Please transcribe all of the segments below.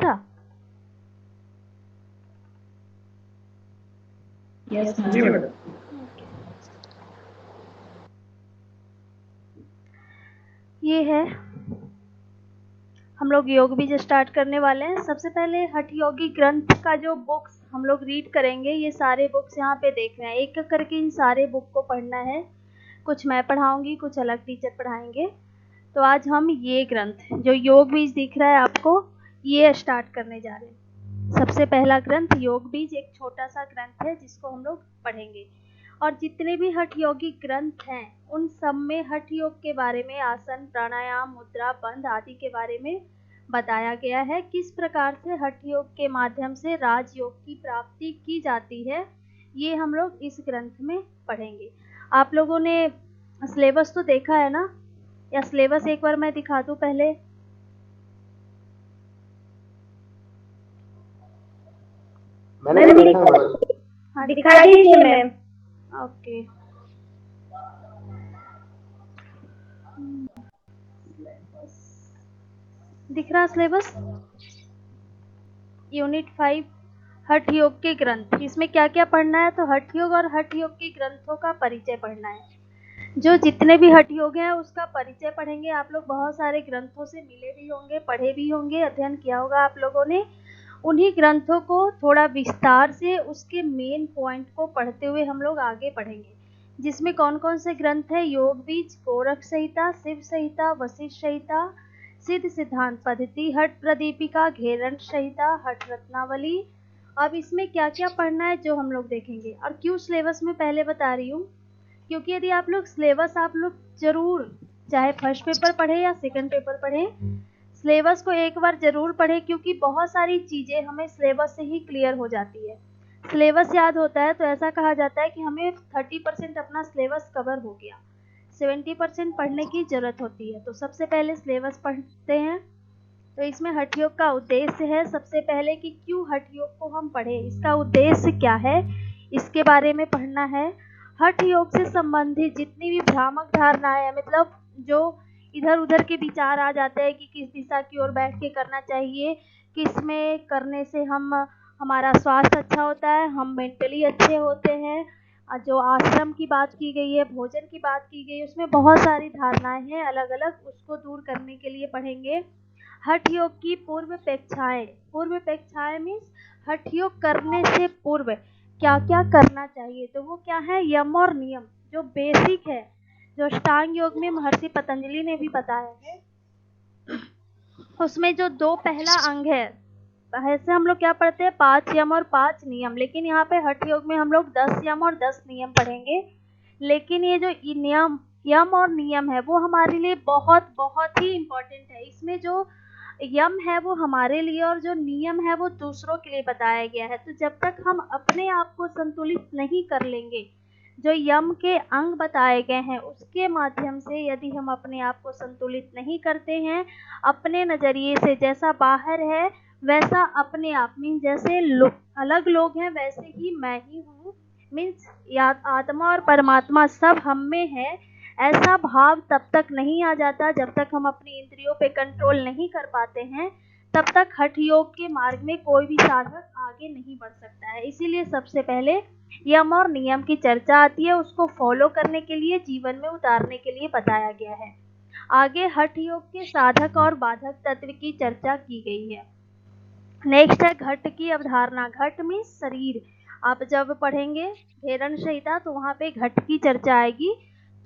था? Yes madam. ये है, हम लोग योग बीज स्टार्ट करने वाले हैं। सबसे पहले हठ योगी ग्रंथ का जो बुक्स हम लोग रीड करेंगे, ये सारे बुक्स यहाँ पे देख रहे हैं, एक एक करके इन सारे बुक को पढ़ना है। कुछ मैं पढ़ाऊंगी, कुछ अलग टीचर पढ़ाएंगे। तो आज हम ये ग्रंथ जो योग बीज दिख रहा है आपको, ये स्टार्ट करने जा रहे हैं। सबसे पहला ग्रंथ योग बीज एक छोटा सा ग्रंथ है जिसको हम लोग पढ़ेंगे। और जितने भी हठ योगी ग्रंथ हैं उन सब में हठ योग के बारे में, आसन, प्राणायाम, मुद्रा, बंध आदि के बारे में बताया गया है। किस प्रकार से हठ योग के माध्यम से राजयोग की प्राप्ति की जाती है, ये हम लोग इस ग्रंथ में पढ़ेंगे। आप लोगों ने सिलेबस तो देखा है ना, या सिलेबस एक बार मैं दिखा दूं पहले? मैंने देखा मैम। हाँ, दिखा दीजिए मैम। ओके। दिख रहा सिलेबस? यूनिट 5 हठ योग के ग्रंथ। इसमें क्या क्या पढ़ना है? तो हठ योग और हठ योग के ग्रंथों का परिचय पढ़ना है। जो जितने भी हठ योग हैं उसका परिचय पढ़ेंगे। आप लोग बहुत सारे ग्रंथों से मिले भी होंगे, पढ़े भी होंगे, अध्ययन किया होगा आप लोगों ने। उन्हीं ग्रंथों को थोड़ा विस्तार से उसके मेन पॉइंट को पढ़ते हुए हम लोग आगे पढ़ेंगे। जिसमें कौन कौन से ग्रंथ है? योग बीज, गोरख संहिता, शिव संहिता, वशिष्ठ संहिता, सिद्ध सिद्धांत पद्धति, हठ प्रदीपिका, घेरण संहिता, हठ रत्नावली। अब इसमें क्या क्या पढ़ना है जो हम लोग देखेंगे। और क्यों सिलेबस में पहले बता रही हूँ, क्योंकि यदि आप लोग सिलेबस आप लोग जरूर, चाहे फर्स्ट पेपर पढ़े या सेकंड पेपर पढ़े, सिलेबस को एक बार जरूर पढ़े, क्योंकि बहुत सारी चीज़ें हमें सिलेबस से ही क्लियर हो जाती है। सिलेबस याद होता है तो ऐसा कहा जाता है कि हमें 30% अपना सिलेबस कवर हो गया, 70% पढ़ने की ज़रूरत होती है। तो सबसे पहले सिलेबस पढ़ते हैं। तो इसमें हठ योग का उद्देश्य है सबसे पहले कि क्यों हठ योग को हम पढ़ें, इसका उद्देश्य क्या है, इसके बारे में पढ़ना है। हठ योग से संबंधित जितनी भी भ्रामक धारणाएं हैं, मतलब जो इधर उधर के विचार आ जाते हैं कि किस दिशा की ओर बैठ के करना चाहिए, किस में करने से हमारा स्वास्थ्य अच्छा होता है, हम मेंटली अच्छे होते हैं, जो आश्रम की बात की गई है, भोजन की बात की गई है, उसमें बहुत सारी धारणाएं हैं अलग अलग, उसको दूर करने के लिए पढ़ेंगे। हठ योग की पूर्वापेक्षाएं। पूर्वापेक्षाएं मीन्स हठ योग करने से पूर्व क्या क्या करना चाहिए। तो वो क्या है? यम और नियम, जो बेसिक है, जो अष्टांग योग में महर्षि पतंजलि ने भी बताया है। उसमें जो दो पहला अंग है, ऐसे हम लोग क्या पढ़ते हैं? 5 यम और 5 नियम। लेकिन यहाँ पे हठ योग में हम लोग 10 यम और 10 नियम पढ़ेंगे। लेकिन ये जो नियम, यम और नियम है, वो हमारे लिए बहुत बहुत ही इम्पोर्टेंट है। इसमें जो यम है वो हमारे लिए और जो नियम है वो दूसरों के लिए बताया गया है। तो जब तक हम अपने आप को संतुलित नहीं कर लेंगे, जो यम के अंग बताए गए हैं उसके माध्यम से यदि हम अपने आप को संतुलित नहीं करते हैं, अपने नज़रिए से जैसा बाहर है वैसा अपने आप, मीन्स जैसे अलग लोग हैं वैसे ही मैं ही हूँ, मीन्स आत्मा और परमात्मा सब हम में है, ऐसा भाव तब तक नहीं आ जाता जब तक हम अपनी इंद्रियों पे कंट्रोल नहीं कर पाते हैं। तब तक हठ योग के मार्ग में कोई भी साधक आगे नहीं बढ़ सकता है। इसीलिए सबसे पहले यम और नियम की चर्चा आती है, उसको फॉलो करने के लिए, जीवन में उतारने के लिए बताया गया है। आगे हठ योग के साधक और बाधक तत्व की चर्चा की गई है। नेक्स्ट है घट की अवधारणा। घट मीन्स शरीर। आप जब पढ़ेंगे घेरण संहिता तो वहाँ पे घट की चर्चा आएगी।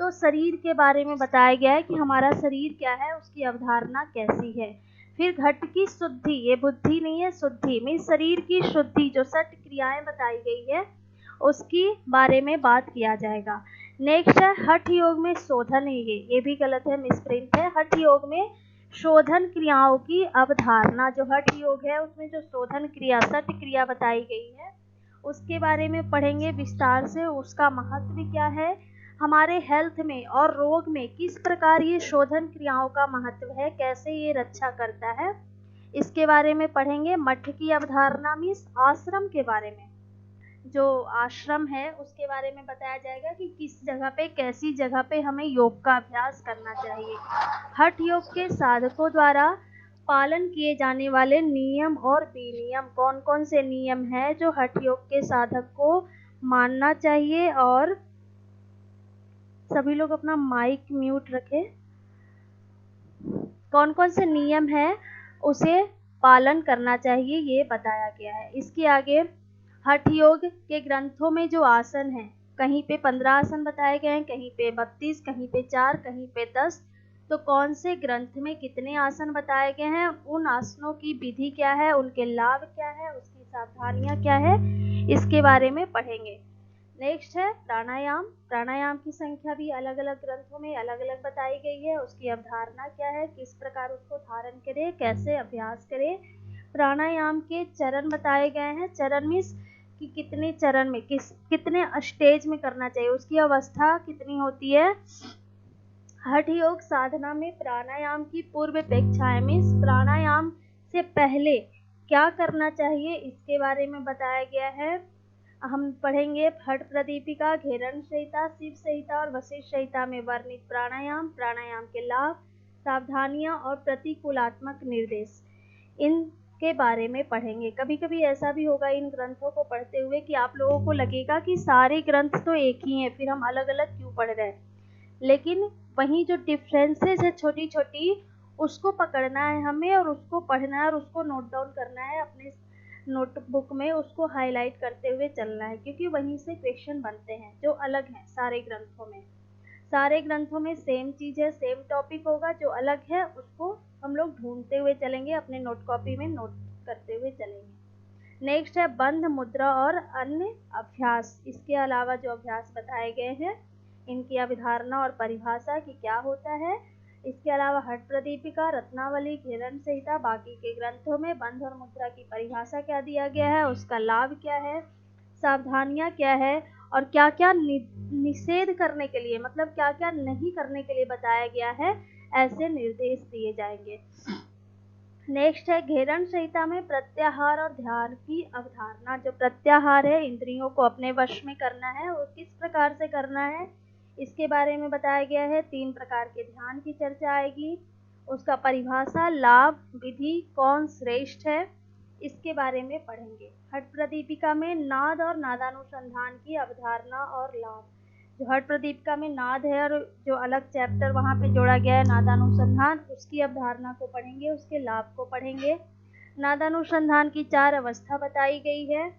तो शरीर के बारे में बताया गया है कि हमारा शरीर क्या है, उसकी अवधारणा कैसी है। फिर घट की शुद्धि, ये बुद्धि नहीं है, शुद्धि मीन्स शरीर की शुद्धि, जो 6 क्रियाएं बताई गई है उसकी बारे में बात किया जाएगा। नेक्स्ट है हठ योग में शोधन। ये भी गलत है, मिसप्रिंट है। हठ योग में शोधन क्रियाओं की अवधारणा, जो हठ योग है उसमें जो शोधन क्रिया, 6 क्रिया बताई गई है उसके बारे में पढ़ेंगे विस्तार से। उसका महत्व क्या है, हमारे हेल्थ में और रोग में किस प्रकार ये शोधन क्रियाओं का महत्व है, कैसे ये रक्षा करता है, इसके बारे में पढ़ेंगे। मठ की अवधारणा मीन्स आश्रम के बारे में, जो आश्रम है उसके बारे में बताया जाएगा कि किस जगह पे, कैसी जगह पे हमें योग का अभ्यास करना चाहिए। हठ योग के साधकों द्वारा पालन किए जाने वाले नियम और विनियम। कौन कौन से नियम हैं जो हठ योग के साधक को मानना चाहिए, और सभी लोग अपना माइक म्यूट रखें। कौन कौन से नियम है उसे पालन करना चाहिए, ये बताया गया है। इसके आगे हठ योग के ग्रंथों में जो आसन है, कहीं पे 15 आसन बताए गए हैं, कहीं पे 32, कहीं पे 4, कहीं पे 10। तो कौन से ग्रंथ में कितने आसन बताए गए हैं, उन आसनों की विधि क्या है, उनके लाभ क्या है, उसकी सावधानियां क्या है, इसके बारे में पढ़ेंगे। नेक्स्ट है प्राणायाम। प्राणायाम की संख्या भी अलग अलग ग्रंथों में अलग अलग बताई गई है। उसकी अवधारणा क्या है, किस प्रकार उसको धारण करें, कैसे अभ्यास करें। प्राणायाम के चरण बताए गए हैं। चरण मीन्स कि कितने चरण में कितने स्टेज में करना चाहिए, उसकी अवस्था कितनी होती है। हठ योग साधना में प्राणायाम की पूर्व अपेक्षाएं मीन्स प्राणायाम से पहले क्या करना चाहिए, इसके बारे में बताया गया है। हम पढ़ेंगे हठ प्रदीपिका, घेरन संहिता, शिव संहिता और वशिष्ठ संहिता में वर्णित प्राणायाम, प्राणायाम के लाभ, सावधानियां और प्रतिकूलात्मक निर्देश, इनके बारे में पढ़ेंगे। कभी कभी ऐसा भी होगा इन ग्रंथों को पढ़ते हुए कि आप लोगों को लगेगा कि सारे ग्रंथ तो एक ही हैं, फिर हम अलग अलग क्यों पढ़ रहे हैं। लेकिन वहीं जो डिफरेंसेस है छोटी छोटी, उसको पकड़ना है हमें, और उसको पढ़ना है, और उसको नोट डाउन करना है अपने नोटबुक में, उसको हाईलाइट करते हुए चलना है, क्योंकि वहीं से क्वेश्चन बनते हैं जो अलग हैं सारे ग्रंथों में। सारे ग्रंथों में सेम चीज़ है, सेम टॉपिक होगा, जो अलग है उसको हम लोग ढूंढते हुए चलेंगे, अपने नोट कॉपी में नोट करते हुए चलेंगे। नेक्स्ट है बंध मुद्रा और अन्य अभ्यास। इसके अलावा जो अभ्यास बताए गए हैं, इनकी अवधारणा और परिभाषा कि क्या होता है। इसके अलावा हठ प्रदीपिका, रत्नावली, घेरन संहिता, बाकी के ग्रंथों में बंध और मुद्रा की परिभाषा क्या दिया गया है, उसका लाभ क्या है, सावधानियां क्या है, और क्या क्या निषेध करने के लिए, मतलब क्या क्या नहीं करने के लिए बताया गया है, ऐसे निर्देश दिए जाएंगे। नेक्स्ट है घेरन संहिता में प्रत्याहार और ध्यान की अवधारणा। जो प्रत्याहार है, इंद्रियों को अपने वश में करना है, और किस प्रकार से करना है, इसके बारे में बताया गया है। 3 प्रकार के ध्यान की चर्चा आएगी, उसका परिभाषा, लाभ, विधि, कौन श्रेष्ठ है, इसके बारे में पढ़ेंगे। हठ प्रदीपिका में नाद और नादानुसंधान की अवधारणा और लाभ। जो हठ प्रदीपिका में नाद है, और जो अलग चैप्टर वहाँ पे जोड़ा गया है नादानुसंधान, उसकी अवधारणा को पढ़ेंगे, उसके लाभ को पढ़ेंगे। नादानुसंधान की 4 अवस्था बताई गई है,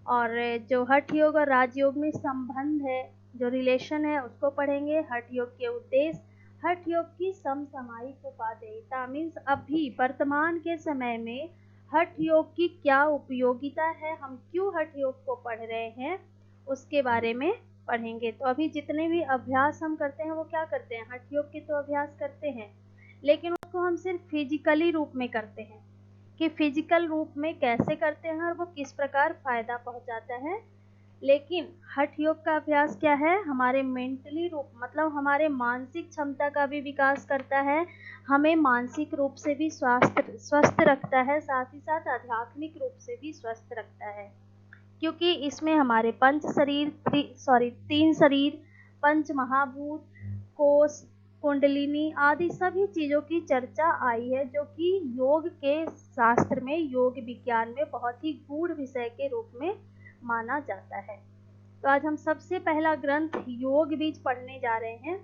और जो हठ योग और राजयोग में संबंध है, जो रिलेशन है, उसको पढ़ेंगे। हठ योग के उद्देश्य, हठ योग की समसामयिक उपादेयता मीन्स अभी वर्तमान के समय में हठ योग की क्या उपयोगिता है, हम क्यों हठ योग को पढ़ रहे हैं, उसके बारे में पढ़ेंगे। तो अभी जितने भी अभ्यास हम करते हैं वो क्या करते हैं, हठ योग के तो अभ्यास करते हैं, लेकिन उसको हम सिर्फ फिजिकली रूप में करते हैं कि फिजिकल रूप में कैसे करते हैं और वो किस प्रकार फायदा पहुंचाता है। लेकिन हठ योग का अभ्यास क्या है, हमारे मेंटली रूप, मतलब हमारे मानसिक क्षमता का भी विकास करता है, हमें मानसिक रूप से भी स्वस्थ रखता है, साथ ही साथ आध्यात्मिक रूप से भी स्वस्थ रखता है, क्योंकि इसमें हमारे 3 शरीर, पंच महाभूत, कोष, कुंडलिनी आदि सभी चीज़ों की चर्चा आई है, जो कि योग के शास्त्र में, योग विज्ञान में बहुत ही गूढ़ विषय के रूप में माना जाता है। तो आज हम सबसे पहला ग्रंथ योग बीज पढ़ने जा रहे हैं।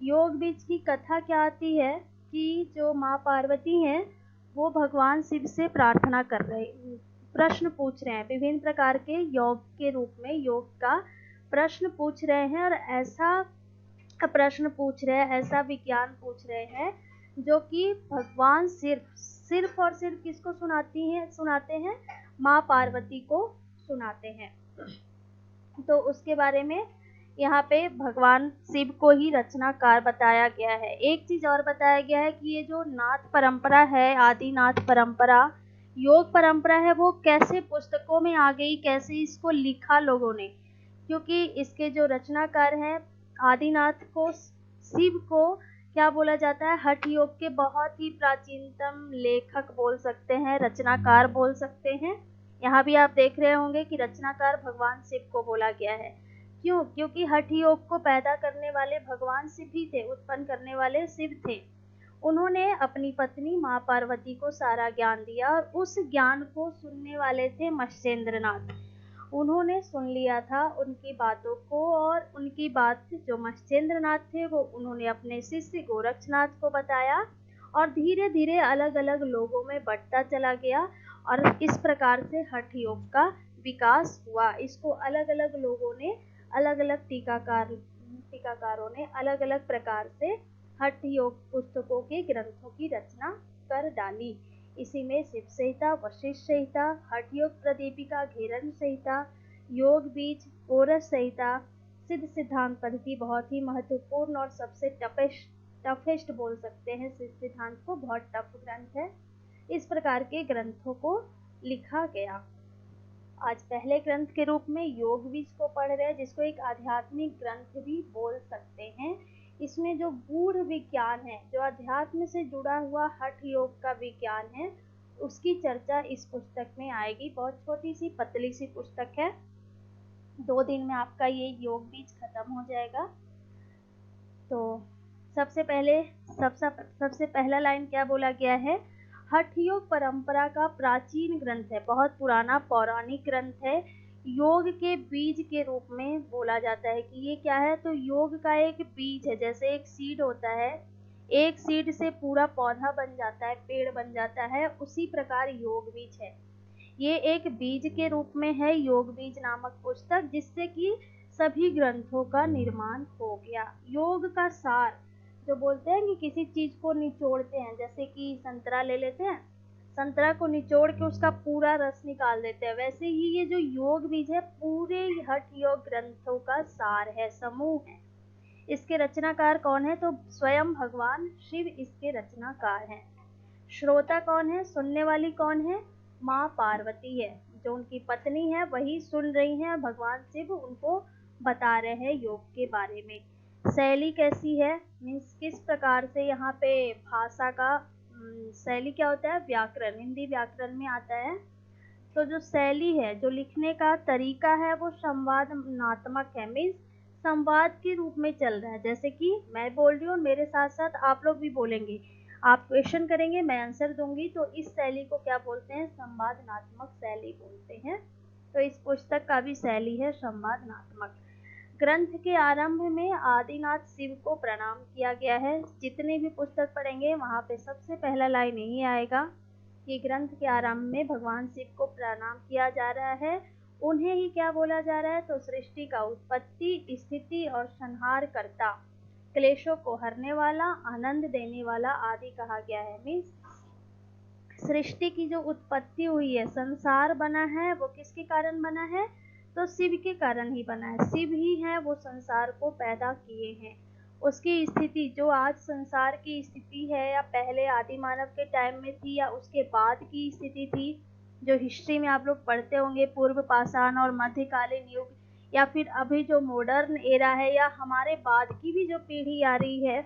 योग बीज की कथा क्या आती है कि जो माँ पार्वती हैं, वो भगवान शिव से प्रार्थना कर रहे, प्रश्न पूछ रहे हैं, विभिन्न प्रकार के योग के रूप में योग का प्रश्न पूछ रहे हैं, और ऐसा प्रश्न पूछ रहे हैं, ऐसा विज्ञान पूछ रहे हैं, जो कि भगवान सिर्फ और सिर्फ किसको सुनाते हैं, माँ पार्वती को सुनाते हैं। तो उसके बारे में यहाँ पे भगवान शिव को ही रचनाकार बताया गया है। एक चीज और बताया गया है कि ये जो नाथ परंपरा है, आदिनाथ परंपरा, योग परंपरा है, वो कैसे पुस्तकों में आ गई, कैसे इसको लिखा लोगों ने, क्योंकि इसके जो रचनाकार हैं आदिनाथ को, शिव को क्या बोला जाता है, हठ योग के बहुत ही प्राचीनतम लेखक बोल सकते हैं, रचनाकार बोल सकते हैं। यहाँ भी आप देख रहे होंगे कि रचनाकार भगवान शिव को बोला गया है। क्यों? क्योंकि हठ योग को पैदा करने वाले भगवान शिव ही थे, उत्पन्न करने वाले शिव थे। उन्होंने अपनी पत्नी माँ पार्वती को सारा ज्ञान दिया और उस ज्ञान को सुनने वाले थे मत्स्येंद्रनाथ। उन्होंने सुन लिया था उनकी बातों को, और उनकी बात जो मत्स्येंद्रनाथ थे वो उन्होंने अपने शिष्य गोरक्षनाथ को बताया, और धीरे धीरे अलग अलग लोगों में बंटता चला गया, और इस प्रकार से हठ योग का विकास हुआ। इसको अलग अलग लोगों ने, अलग अलग टीकाकारों ने अलग अलग प्रकार से हठ योग पुस्तकों के ग्रंथों की रचना कर डाली। इसी में शिव संहिता, वशिष्ठ संहिता, हठ योग प्रदीपिका, घेरन संहिता, योग बीज, ओरस संहिता, सिद्ध सिद्धांत पद्धति बहुत ही महत्वपूर्ण और सबसे टफेस्ट बोल सकते हैं सिद्ध सिद्धांत को, बहुत टफ ग्रंथ है। इस प्रकार के ग्रंथों को लिखा गया। आज पहले ग्रंथ के रूप में योग बीज को पढ़ रहे हैं, जिसको एक आध्यात्मिक ग्रंथ भी बोल सकते हैं। इसमें जो गूढ़ विज्ञान है, जो अध्यात्म से जुड़ा हुआ हठ योग का विज्ञान है, उसकी चर्चा इस पुस्तक में आएगी। बहुत छोटी सी पतली सी पुस्तक है, 2 दिन में आपका ये योग बीज खत्म हो जाएगा। तो सबसे पहला लाइन क्या बोला गया है? हठ योग परंपरा का प्राचीन ग्रंथ है, बहुत पुराना पौराणिक ग्रंथ है। योग के बीज के रूप में बोला जाता है कि ये क्या है, तो योग का एक बीज है। जैसे एक सीड होता है, एक सीड से पूरा पौधा बन जाता है, पेड़ बन जाता है, उसी प्रकार योग बीज है। ये एक बीज के रूप में है योग बीज नामक पुस्तक, जिससे कि सभी ग्रंथों का निर्माण हो गया। योग का सार, जो बोलते हैं कि किसी चीज को निचोड़ते हैं, जैसे कि संतरा ले लेते हैं, संतरा को निचोड़ के उसका पूरा रस निकाल देते हैं, वैसे ही ये जो योग बीज है पूरे हठ योग ग्रंथों का सार है, समूह है। इसके रचनाकार कौन है? तो स्वयं भगवान शिव इसके रचनाकार हैं। श्रोता कौन है? सुनने वाली कौन है? माँ पार्वती है। जो उनकी पत्नी है वही सुन रही हैं, भगवान शिव उनको बता रहे हैं योग के बारे में। शैली कैसी है, मीन्स किस प्रकार से यहाँ पे भाषा का शैली क्या होता है? व्याकरण, हिंदी व्याकरण में आता है। तो जो शैली है, जो लिखने का तरीका है, वो संवादात्मक है, मीन्स संवाद के रूप में चल रहा है। जैसे कि मैं बोल रही हूँ, मेरे साथ साथ आप लोग भी बोलेंगे, आप क्वेश्चन करेंगे, मैं आंसर दूंगी, तो इस शैली को क्या बोलते हैं? संवादात्मक शैली बोलते हैं। तो इस पुस्तक का भी शैली है संवादात्मक। ग्रंथ के आरंभ में आदिनाथ शिव को प्रणाम किया गया है। जितने भी पुस्तक पढ़ेंगे वहाँ पे सबसे पहला लाइन यही आएगा कि ग्रंथ के आरंभ में भगवान शिव को प्रणाम किया जा रहा है। उन्हें ही क्या बोला जा रहा है? तो सृष्टि का उत्पत्ति, स्थिति और संहार करता, क्लेशों को हरने वाला, आनंद देने वाला आदि कहा गया है। मीन्स सृष्टि की जो उत्पत्ति हुई है, संसार बना है, वो किसके कारण बना है? तो शिव के कारण ही बना है। शिव ही है वो संसार को पैदा किए हैं। उसकी स्थिति, जो आज संसार की स्थिति है, या पहले आदि मानव के टाइम में थी, या उसके बाद की स्थिति थी, जो हिस्ट्री में आप लोग पढ़ते होंगे, पूर्व पाषाण और मध्यकालीन युग, या फिर अभी जो मॉडर्न एरा है, या हमारे बाद की भी जो पीढ़ी आ रही है,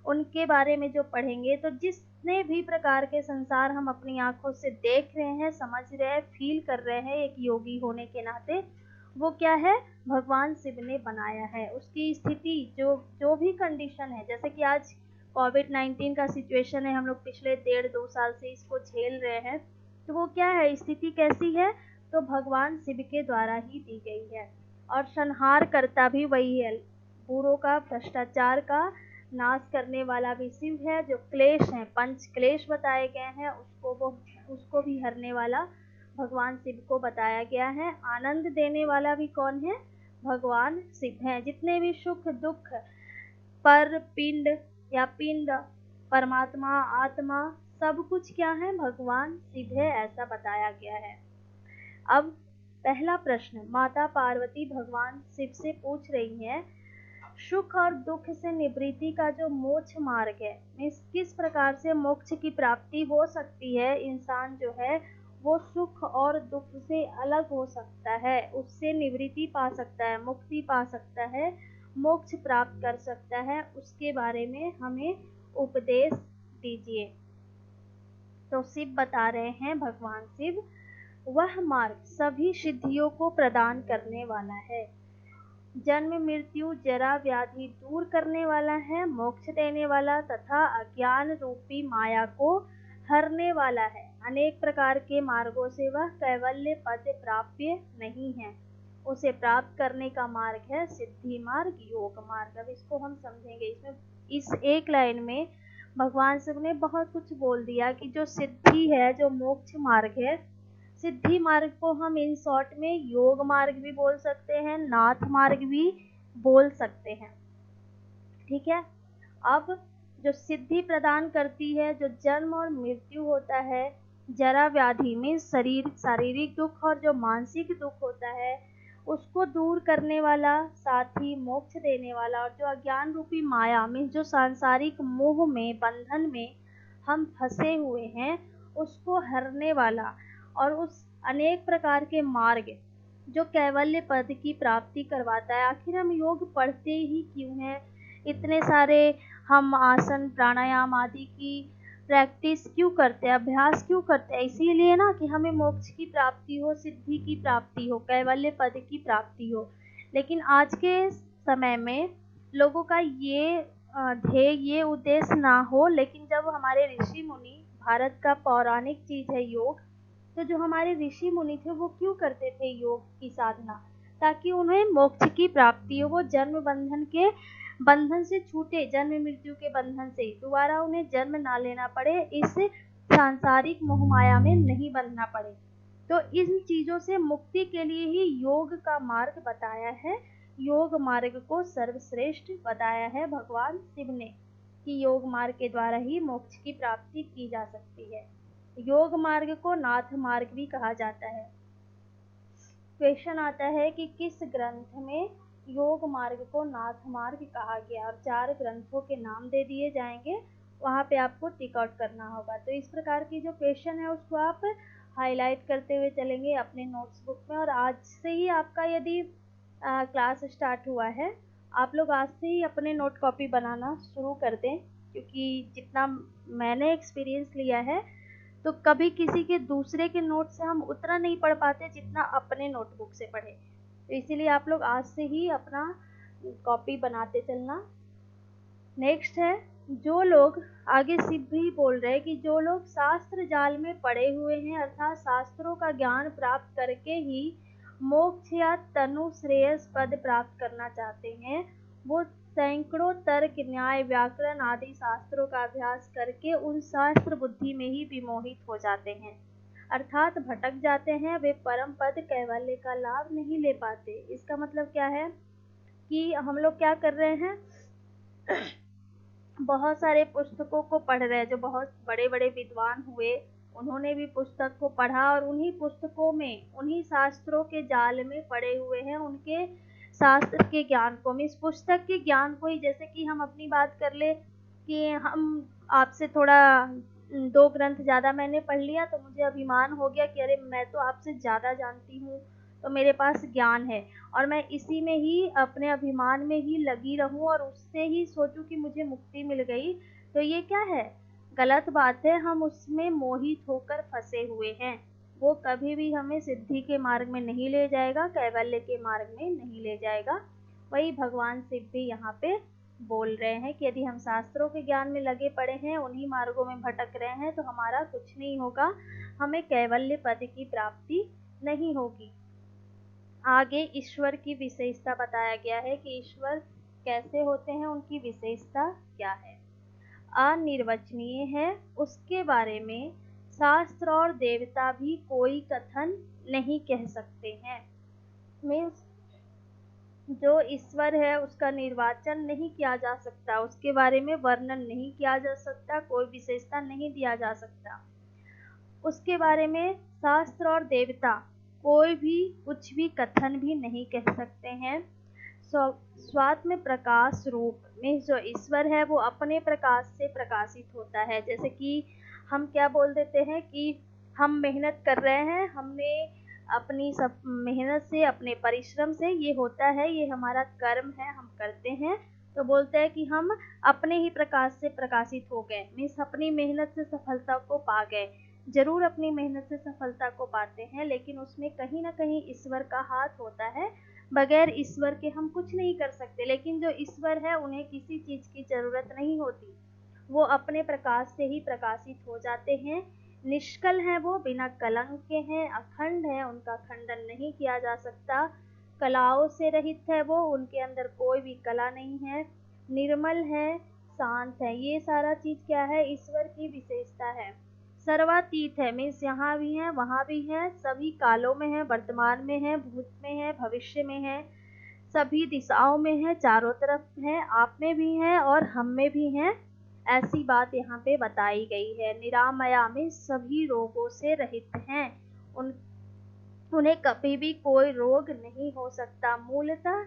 उनके बारे में जो पढ़ेंगे, तो जितने भी प्रकार के संसार हम अपनी आंखों से देख रहे हैं, समझ रहे हैं, फील कर रहे हैं एक योगी होने के नाते, वो क्या है? भगवान शिव ने बनाया है। उसकी स्थिति, जो भी कंडीशन है, जैसे कि आज कोविड-19 का सिचुएशन है, हम लोग पिछले 1.5-2 साल से इसको झेल रहे हैं, तो वो क्या है? स्थिति कैसी है? तो भगवान शिव के द्वारा ही दी गई है। और संहार करता भी वही है, बुरों का, भ्रष्टाचार का नाश करने वाला भी शिव है। जो क्लेश हैं, 5 क्लेश बताए गए हैं, उसको भी हरने वाला भगवान शिव को बताया गया है। आनंद देने वाला भी कौन है? भगवान शिव है। जितने भी सुख दुख, पर पिंड या पिंड, परमात्मा, आत्मा, सब कुछ क्या है? भगवान शिव है, ऐसा बताया गया है। अब पहला प्रश्न माता पार्वती भगवान शिव से पूछ रही है, सुख और दुख से निवृत्ति का जो मोक्ष मार्ग है, किस प्रकार से मोक्ष की प्राप्ति हो सकती है? इंसान जो है वो सुख और दुख से अलग हो सकता है, उससे निवृत्ति पा सकता है, मुक्ति पा सकता है, मोक्ष प्राप्त कर सकता है, उसके बारे में हमें उपदेश दीजिए। तो शिव बता रहे हैं, भगवान शिव, वह मार्ग सभी सिद्धियों को प्रदान करने वाला है। जन्म मृत्यु जरा व्याधि दूर करने वाला है, मोक्ष देने वाला तथा अज्ञान रूपी माया को हरने वाला है। अनेक प्रकार के मार्गों से वह कैवल्य पद प्राप्य नहीं है। उसे प्राप्त करने का मार्ग है सिद्धि मार्ग, योग मार्ग। अब इसको हम समझेंगे। इसमें इस एक लाइन में भगवान शिव ने बहुत कुछ बोल दिया कि जो सिद्धि है, जो मोक्ष मार्ग है, सिद्धि मार्ग को हम इन शॉर्ट में योग मार्ग भी बोल सकते हैं, नाथ मार्ग भी बोल सकते हैं। ठीक है। अब जो सिद्धि प्रदान करती है, जो जन्म और मृत्यु होता है, जरा व्याधि में शारीरिक दुख और जो मानसिक दुख होता है उसको दूर करने वाला, साथ ही मोक्ष देने वाला, और जो अज्ञान रूपी माया में, जो सांसारिक मोह में, बंधन में हम फंसे हुए हैं, उसको हरने वाला, और उस अनेक प्रकार के मार्ग जो कैवल्य पद की प्राप्ति करवाता है। आखिर हम योग पढ़ते ही क्यों हैं? इतने सारे हम आसन प्राणायाम आदि की प्रैक्टिस क्यों करते हैं, अभ्यास क्यों करते हैं? इसीलिए ना कि हमें मोक्ष की प्राप्ति हो, सिद्धि की प्राप्ति हो, कैवल्य पद की प्राप्ति हो। लेकिन आज के समय में लोगों का ये ध्येय, ये उद्देश्य ना हो। लेकिन जब हमारे ऋषि मुनि, भारत का पौराणिक चीज है योग, तो जो हमारे ऋषि मुनि थे वो क्यों करते थे योग की साधना? ताकि उन्हें मोक्ष की प्राप्ति हो, वो जन्म बंधन के बंधन से छूटे, जन्म मृत्यु के बंधन से दोबारा उन्हें जन्म ना लेना पड़े, इस सांसारिक मोह माया में नहीं बंधना पड़े। तो इन चीजों से मुक्ति के लिए ही योग का मार्ग बताया है। योग मार्ग को सर्वश्रेष्ठ बताया है भगवान शिव ने कि योग मार्ग के द्वारा ही मोक्ष की प्राप्ति की जा सकती है। योग मार्ग को नाथ मार्ग भी कहा जाता है। क्वेश्चन आता है कि किस ग्रंथ में योग मार्ग को नाथ मार्ग कहा गया, और 4 ग्रंथों के नाम दे दिए जाएंगे, वहाँ पे आपको टिक आउट करना होगा। तो इस प्रकार की जो क्वेश्चन है उसको आप हाईलाइट करते हुए चलेंगे अपने नोट्स बुक में। और आज से ही आपका यदि क्लास स्टार्ट हुआ है, आप लोग आज से ही अपने नोट कॉपी बनाना शुरू कर दें, क्योंकि जितना मैंने एक्सपीरियंस लिया है तो कभी किसी के दूसरे के नोट से हम उतना नहीं पढ़ पाते जितना अपने नोटबुक से पढ़े। तो इसीलिए आप लोग आज से ही अपना कॉपी बनाते चलना। नेक्स्ट है, जो लोग, आगे शिव भी बोल रहे हैं कि जो लोग शास्त्र जाल में पड़े हुए हैं, अर्थात शास्त्रों का ज्ञान प्राप्त करके ही मोक्ष या तनु श्रेयस पद प्राप्त करना चाहते हैं, वो सैकड़ों तर्क, न्याय, व्याकरण आदि शास्त्रों का अभ्यास करके उन शास्त्र बुद्धि में ही विमोहित हो जाते हैं, अर्थात भटक जाते हैं। वे परम पद कैवल्य का लाभ नहीं ले पाते। इसका मतलब क्या है कि हम लोग क्या कर रहे हैं, बहुत सारे पुस्तकों को पढ़ रहे हैं। जो बहुत बड़े बड़े विद्वान हुए, उन्होंने भी पुस्तक को पढ़ा और उन्हीं पुस्तकों में, उन्हीं शास्त्रों के जाल में पड़े हुए हैं, उनके शास्त्र के ज्ञान को, इस पुस्तक के ज्ञान को ही। जैसे कि हम अपनी बात कर ले कि हम आपसे थोड़ा 2 ग्रंथ ज़्यादा मैंने पढ़ लिया तो मुझे अभिमान हो गया कि अरे मैं तो आपसे ज़्यादा जानती हूँ, तो मेरे पास ज्ञान है, और मैं इसी में ही, अपने अभिमान में ही लगी रहूं और उससे ही सोचूं कि मुझे मुक्ति मिल गई। तो ये क्या है? गलत बात है। हम उसमें मोहित होकर फंसे हुए हैं। वो कभी भी हमें सिद्धि के मार्ग में नहीं ले जाएगा, कैवल्य के मार्ग में नहीं ले जाएगा। वही भगवान शिव भी यहाँ पे बोल रहे हैं कि यदि हम शास्त्रों के ज्ञान में लगे पड़े हैं, उन्हीं मार्गों में भटक रहे हैं, तो हमारा कुछ नहीं होगा, हमें कैवल्य पद की प्राप्ति नहीं होगी। आगे ईश्वर की विशेषता बताया गया है कि ईश्वर कैसे होते हैं, उनकी विशेषता क्या है। अनिर्वचनीय है, उसके बारे में शास्त्र और देवता भी कोई कथन नहीं कह सकते हैं। मीन्स जो ईश्वर है उसका निर्वाचन नहीं किया जा सकता, उसके बारे में वर्णन नहीं किया जा सकता, कोई विशेषता नहीं दिया जा सकता। उसके बारे में शास्त्र और देवता कोई भी कुछ भी कथन भी नहीं कह सकते हैं। स्वात्म प्रकाश रूप में जो ईश्वर है वो अपने प्रकाश से प्रकाशित होता है। जैसे कि हम क्या बोल देते हैं कि हम मेहनत कर रहे हैं, हमने अपनी सब मेहनत से, अपने परिश्रम से ये होता है, ये हमारा कर्म है, हम करते हैं, तो बोलते हैं कि हम अपने ही प्रकाश से प्रकाशित हो गए, मीन्स अपनी मेहनत से सफलता को पा गए। जरूर अपनी मेहनत से सफलता को पाते हैं, लेकिन उसमें कहीं ना कहीं ईश्वर का हाथ होता है। बगैर ईश्वर के हम कुछ नहीं कर सकते, लेकिन जो ईश्वर है उन्हें किसी चीज़ की ज़रूरत नहीं होती। वो अपने प्रकाश से ही प्रकाशित हो जाते हैं। निष्कल हैं वो, बिना कलंक के हैं, अखंड हैं, उनका खंडन नहीं किया जा सकता। कलाओं से रहित है वो, उनके अंदर कोई भी कला नहीं है। निर्मल है, शांत है। ये सारा चीज़ क्या है? ईश्वर की विशेषता है। सर्वातीत है, मीन्स यहाँ भी है वहाँ भी है, सभी कालों में है, वर्तमान में है, भूत में है, भविष्य में है, सभी दिशाओं में है, चारों तरफ है, आप में भी है और हम में भी है। ऐसी बात यहाँ पे बताई गई है। निरामया में सभी रोगों से रहित हैं, उन उन्हें कभी भी कोई रोग नहीं हो सकता। मूलतः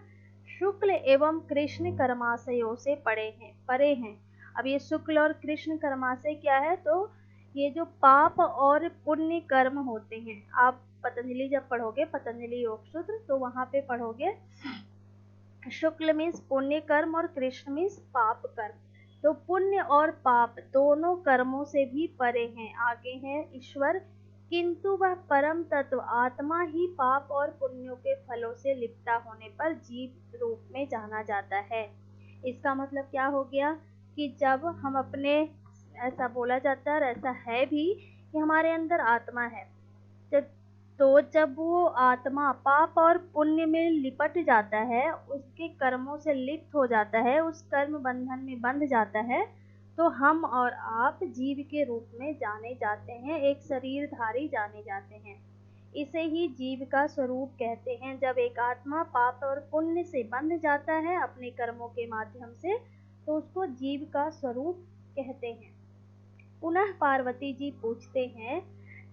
शुक्ल एवं कृष्ण कर्माशयों से परे हैं। अब ये शुक्ल और कृष्ण कर्माशय क्या है? तो ये जो पाप और पुण्य कर्म होते हैं, आप पतंजलि जब पढ़ोगे, पतंजलि योग सूत्र, तो वहां पे पढ़ोगे शुक्ल मीन्स पुण्य कर्म और कृष्ण मीन्स पाप कर्म। तो पुण्य और पाप दोनों कर्मों से भी परे हैं, आगे हैं ईश्वर। किंतु वह परम तत्व आत्मा ही पाप और पुण्यों के फलों से लिप्ता होने पर जीव रूप में जाना जाता है। इसका मतलब क्या हो गया कि जब हम अपने, ऐसा बोला जाता है और ऐसा है भी, कि हमारे अंदर आत्मा है। जब जब वो आत्मा पाप और पुण्य में लिपट जाता है, उसके कर्मों से लिप्त हो जाता है, उस कर्म बंधन में बंध जाता है, तो हम और आप जीव के रूप में जाने जाते हैं, एक शरीरधारी जाने जाते हैं। इसे ही जीव का स्वरूप कहते हैं। जब एक आत्मा पाप और पुण्य से बंध जाता है अपने कर्मों के माध्यम से, तो उसको जीव का स्वरूप कहते हैं। पुनः पार्वती जी पूछते हैं,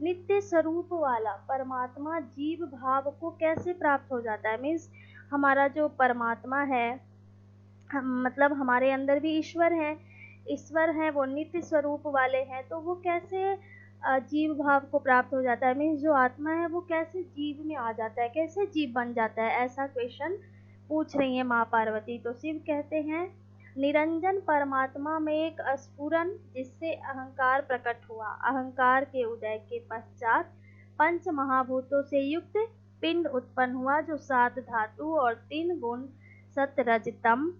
नित्य स्वरूप वाला परमात्मा जीव भाव को कैसे प्राप्त हो जाता है? मीन्स हमारा जो परमात्मा है, मतलब हमारे अंदर भी ईश्वर है, ईश्वर है, वो नित्य स्वरूप वाले हैं, तो वो कैसे जीव भाव को प्राप्त हो जाता है? मीन्स जो आत्मा है वो कैसे जीव में आ जाता है, कैसे जीव बन जाता है? ऐसा क्वेश्चन पूछ रही है माँ पार्वती। तो शिव कहते हैं, निरंजन परमात्मा में एक स्फुरन जिससे अहंकार प्रकट हुआ। अहंकार के उदय के पश्चात पंच महाभूतों से युक्त पिंड उत्पन्न हुआ, जो 7 धातु और 3 गुण सतरजतम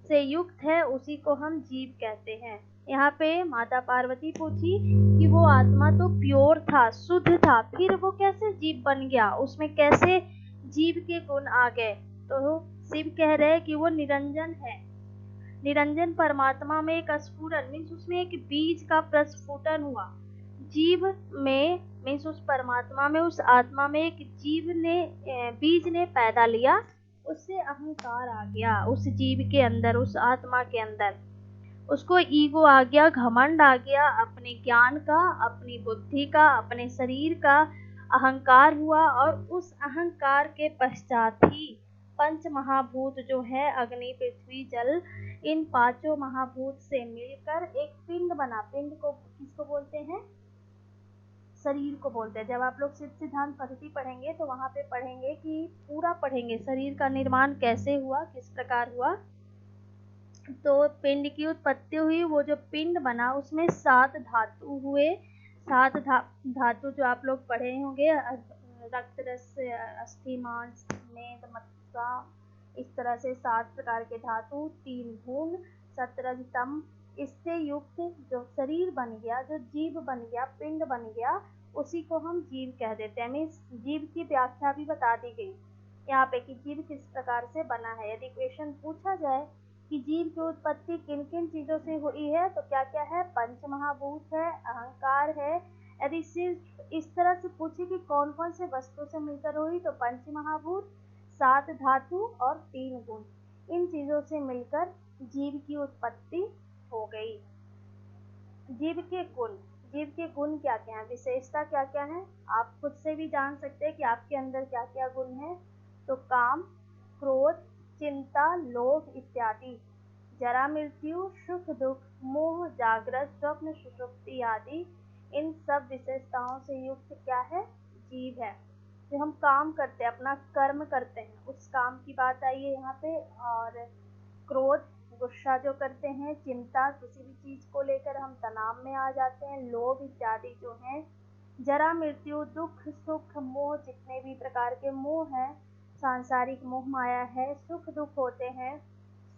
से युक्त है, उसी को हम जीव कहते हैं। यहाँ पे माता पार्वती पूछी कि वो आत्मा तो प्योर था, शुद्ध था, फिर वो कैसे जीव बन गया, उसमें कैसे जीव के गुण आ गए? तो शिव कह रहे हैं कि वो निरंजन है। निरंजन परमात्मा में एक स्फुरन मीन्स उसमें एक बीज का प्रस्फुटन हुआ। जीव में मीन्स उस परमात्मा में, उस आत्मा में एक जीव ने, बीज ने पैदा लिया, उससे अहंकार आ गया उस जीव के अंदर, उस आत्मा के अंदर। उसको ईगो आ गया, घमंड आ गया, अपने ज्ञान का, अपनी बुद्धि का, अपने शरीर का अहंकार हुआ। और उस अहंकार के पश्चात ही पंच महाभूत जो है, अग्नि, पृथ्वी, जल, इन पांचों महाभूत से मिलकर एक पिंड बना। पिंड को किसको बोलते हैं? शरीर को बोलते हैं। जब आप लोग सिद्ध सिद्धांत पद्धति पढ़ेंगे तो वहां पे पढ़ेंगे कि पूरा पढ़ेंगे शरीर का निर्माण कैसे हुआ, किस प्रकार हुआ। तो पिंड की उत्पत्ति हुई, वो जो पिंड बना उसमें 7 धातु हुए। 7 धातु जो आप लोग पढ़े होंगे, रक्त, रस, अस्थि, मांस, मेद, मज्जा, इस तरह से 7 प्रकार के धातु, 3 गुण, सतरजतम, इससे युक्त जो शरीर बन गया, जो जीव बन गया, पिंड बन गया, उसी को हम जीव कह देते हैं। मीन्स जीव की व्याख्या भी बता दी गई यहाँ पे कि जीव किस प्रकार से बना है। यदि क्वेश्चन पूछा जाए कि जीव की उत्पत्ति किन किन चीजों से हुई है, तो क्या क्या है? पंच महाभूत है, अहंकार है। यदि सिर्फ इस तरह से पूछे कि कौन कौन से वस्तु से मिलकर हुई, तो पंच महाभूत, 7 धातु और 3 गुण, इन चीजों से मिलकर जीव की उत्पत्ति हो गई। जीव के गुण, जीव के गुण क्या क्या है, विशेषता क्या क्या है, आप खुद से भी जान सकते हैं कि आपके अंदर क्या क्या गुण है। तो काम, क्रोध, चिंता, लोभ इत्यादि, जरा, मृत्यु, सुख दुख, मोह, जागृत, स्वप्न, सुषुप्ति आदि, इन सब विशेषताओं से युक्त क्या है? जीव है। जो हम काम करते हैं, अपना कर्म करते हैं, उस काम की बात आई है यहाँ पे। और क्रोध, गुस्सा जो करते हैं, चिंता, किसी भी चीज को लेकर हम तनाव में आ जाते हैं, लोभ इत्यादि जो हैं, जरा, मृत्यु, दुख, सुख, मोह, जितने भी प्रकार के मोह हैं, सांसारिक मोह माया है, सुख दुख होते हैं,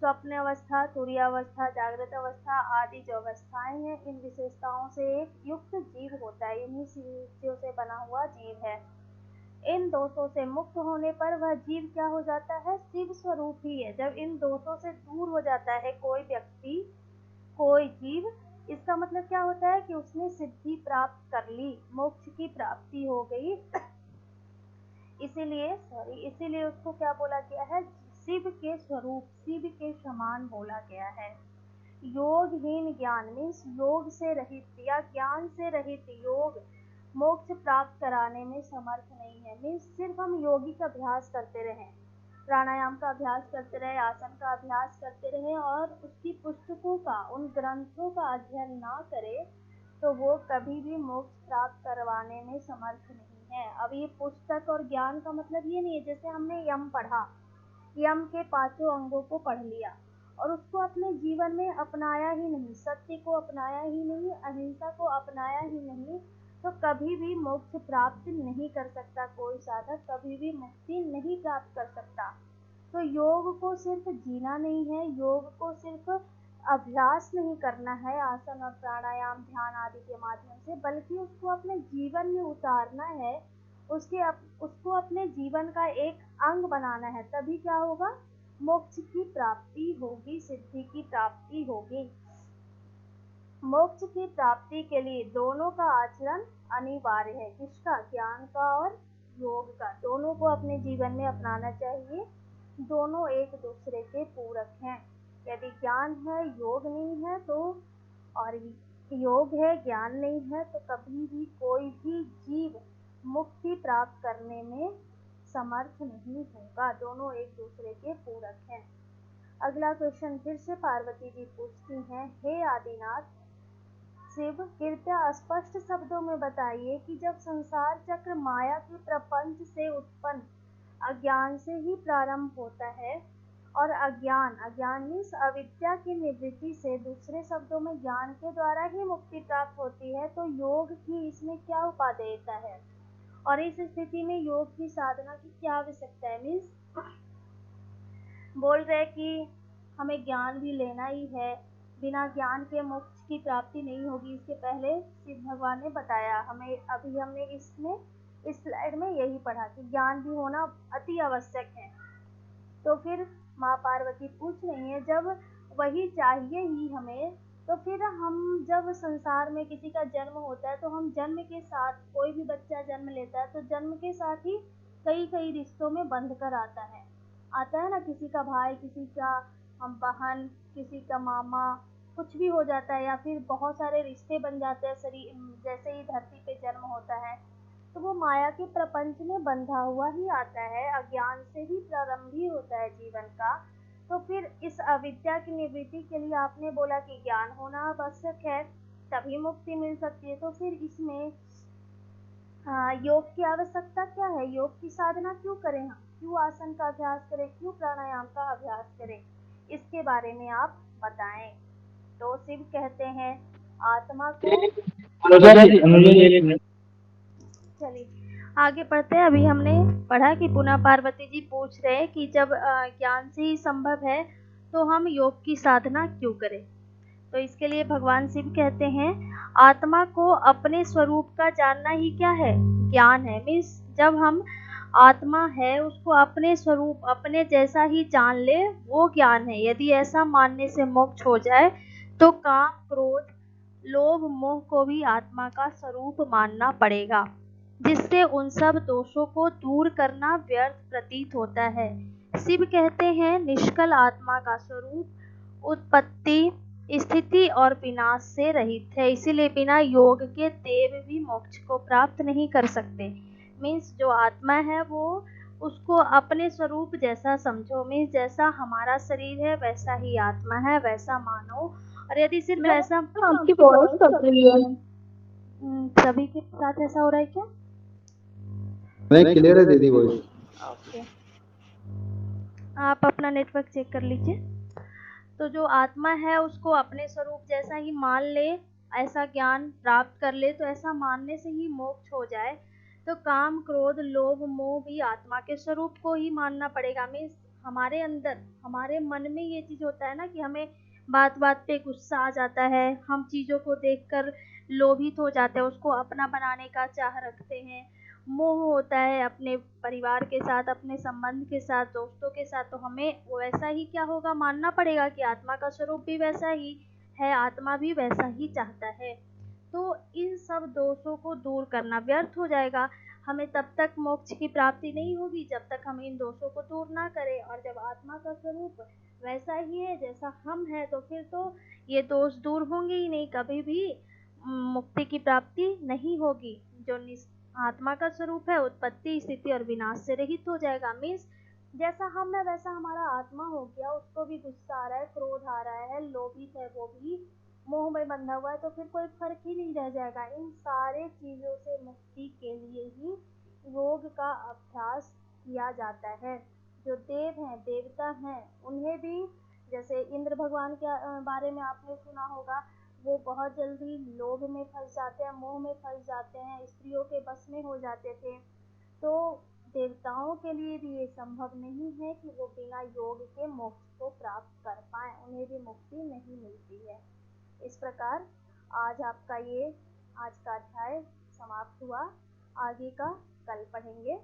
स्वप्न अवस्था, तुरीयावस्था, जागृत अवस्था आदि जो अवस्थाएं हैं, इन विशेषताओं से एक युक्त जीव होता है, इन्हीं चीजों से बना हुआ जीव है। इन दोषों से मुक्त होने पर वह जीव क्या हो जाता है? शिव स्वरूप ही है। जब इन दोषों से दूर हो जाता है कोई व्यक्ति, कोई जीव, इसका मतलब क्या होता है कि उसने सिद्धि प्राप्त कर ली, मोक्ष की प्राप्ति हो गई। इसीलिए उसको क्या बोला गया है? शिव के स्वरूप, शिव के समान बोला गया है। योगहीन ज्ञान मीन्स योग से रहित या ज्ञान से रहित योग मोक्ष प्राप्त कराने में समर्थ नहीं है। मीन्स सिर्फ हम योगी का अभ्यास करते रहें, प्राणायाम का अभ्यास करते रहे, आसन का अभ्यास करते रहे और उसकी पुस्तकों का, उन ग्रंथों का अध्ययन ना करे तो वो कभी भी मोक्ष प्राप्त करवाने में समर्थ नहीं है। अब ये पुस्तक और ज्ञान का मतलब ये नहीं है जैसे हमने यम पढ़ा, यम के 5 अंगों को पढ़ लिया और उसको अपने जीवन में अपनाया ही नहीं, सत्य को अपनाया ही नहीं, अहिंसा को अपनाया ही नहीं, तो कभी भी मोक्ष प्राप्त नहीं कर सकता। कोई साधक कभी भी मुक्ति नहीं प्राप्त कर सकता। तो योग को सिर्फ जीना नहीं है, योग को सिर्फ अभ्यास नहीं करना है आसन और प्राणायाम, ध्यान आदि के माध्यम से, बल्कि उसको अपने जीवन में उतारना है, उसको अपने जीवन का एक अंग बनाना है। तभी क्या होगा? मोक्ष की प्राप्ति होगी, सिद्धि की प्राप्ति होगी। मोक्ष की प्राप्ति के लिए दोनों का आचरण अनिवार्य है। किसका? ज्ञान का और योग का, दोनों को अपने जीवन में अपनाना चाहिए। दोनों एक दूसरे के पूरक हैं। यदि ज्ञान है, योग नहीं है तो, और योग है, ज्ञान नहीं है, तो कभी भी कोई भी जीव मुक्ति प्राप्त करने में समर्थ नहीं होगा। दोनों एक दूसरे के पूरक हैं। अगला क्वेश्चन फिर से पार्वती जी पूछती हैं, हे आदिनाथ शिव, कृपया स्पष्ट शब्दों में बताइए कि जब संसार चक्र माया के प्रपंच से उत्पन्न अज्ञान से ही प्रारंभ होता है और अज्ञान मीन्स अविद्या की निवृत्ति से, दूसरे शब्दों में ज्ञान के द्वारा ही मुक्ति प्राप्त होती है, तो योग की इसमें क्या उपादेयता है और इस स्थिति में योग की साधना की क्या आवश्यकता है? मीन्स बोल रहे कि हमें ज्ञान भी लेना ही है, बिना ज्ञान के मोक्ष की प्राप्ति नहीं होगी। इसके पहले शिव भगवान ने बताया हमें, अभी हमने इस स्लाइड में यही पढ़ा कि ज्ञान भी होना अति आवश्यक है। तो फिर माँ पार्वती पूछ रही है, जब वही चाहिए ही हमें, तो फिर हम जब संसार में किसी का जन्म होता है तो हम जन्म के साथ, कोई भी बच्चा जन्म लेता है तो जन्म के साथ ही कई रिश्तों में बंध कर आता है ना, किसी का भाई, किसी का बहन, किसी का मामा, कुछ भी हो जाता है, या फिर बहुत सारे रिश्ते बन जाते हैं शरीर, जैसे ही धरती पे जन्म होता है तो वो माया के प्रपंच में बंधा हुआ ही आता है। अज्ञान से ही प्रारंभ ही होता है जीवन का। तो फिर इस अविद्या की निवृत्ति के लिए आपने बोला कि ज्ञान होना आवश्यक है, तभी मुक्ति मिल सकती है। तो फिर इसमें योग की आवश्यकता क्या है? योग की साधना क्यों करें हम? क्यों आसन का अभ्यास करें? क्यों प्राणायाम का अभ्यास करें? इसके बारे में आप बताएं। तो शिव कहते हैं, आत्मा को, चलिए आगे पढ़ते हैं। अभी हमने पढ़ा कि पुनः पार्वती जी पूछ रहे हैं कि जब ज्ञान से ही संभव है तो हम योग की साधना क्यों करें। तो इसके लिए भगवान शिव कहते हैं, आत्मा को अपने स्वरूप का जानना ही क्या है? ज्ञान है। मीन्स जब हम आत्मा है उसको अपने स्वरूप, अपने जैसा ही जान ले, वो ज्ञान है। यदि ऐसा मानने से मोक्ष हो जाए तो काम, क्रोध, लोभ, मोह को भी आत्मा का स्वरूप मानना पड़ेगा, जिससे उन सब दोषों को दूर करना व्यर्थ प्रतीत होता है। शिव कहते हैं, निष्कल आत्मा का स्वरूप उत्पत्ति, स्थिति और विनाश से रहित है, इसीलिए बिना योग के देव भी मोक्ष को प्राप्त नहीं कर सकते। मीन्स जो आत्मा है वो, उसको अपने स्वरूप जैसा समझो। मीन्स जैसा हमारा शरीर है वैसा ही आत्मा है, वैसा मानो। और यदि सिर्फ ऐसा, आपकी वॉइस कट रही है। सभी के साथ ऐसा हो रहा है क्या? नहीं, क्लियर है दीदी वॉइस। ओके, आप अपना नेटवर्क चेक कर लीजिए। तो जो आत्मा है उसको अपने स्वरूप जैसा ही मान ले, ऐसा ज्ञान प्राप्त कर ले, तो ऐसा मानने से ही मोक्ष हो जाए। तो काम, क्रोध, लोभ, मोह भी आत्मा के स्वरूप को ही मानना पड़ेगा। मीन्स हमारे अंदर, हमारे मन में ये चीज़ होता है ना कि हमें बात बात पे गुस्सा आ जाता है, हम चीज़ों को देखकर लोभित हो जाते हैं, उसको अपना बनाने का चाह रखते हैं। मोह होता है अपने परिवार के साथ, अपने संबंध के साथ, दोस्तों के साथ, तो हमें वैसा ही क्या होगा, मानना पड़ेगा कि आत्मा का स्वरूप भी वैसा ही है, आत्मा भी वैसा ही चाहता है। तो इन सब दोषों को दूर करना व्यर्थ हो जाएगा। हमें तब तक मोक्ष की प्राप्ति नहीं होगी जब तक हम इन दोषों को दूर ना करें। और जब आत्मा का स्वरूप वैसा ही है जैसा हम हैं, तो फिर तो ये दोष दूर होंगे ही नहीं, कभी भी मुक्ति की प्राप्ति नहीं होगी। जो आत्मा का स्वरूप है उत्पत्ति, स्थिति और विनाश से रहित हो जाएगा। मीन्स जैसा हम है वैसा हमारा आत्मा हो गया, उसको भी गुस्सा आ रहा है, क्रोध आ रहा है, लोभित है, वो भी मोह में बंधा हुआ है, तो फिर कोई फर्क ही नहीं रह जाएगा। इन सारे चीज़ों से मुक्ति के लिए ही योग का अभ्यास किया जाता है। जो देव हैं, देवता हैं, उन्हें भी, जैसे इंद्र भगवान के बारे में आपने सुना होगा, वो बहुत जल्दी लोभ में फंस जाते हैं, मोह में फंस जाते हैं, स्त्रियों के बस में हो जाते थे। तो देवताओं के लिए भी ये संभव नहीं है कि वो बिना योग के मोक्ष को प्राप्त कर पाएं, उन्हें भी मुक्ति नहीं मिलती है। इस प्रकार आज आपका ये आज का अध्याय समाप्त हुआ। आगे का कल पढ़ेंगे।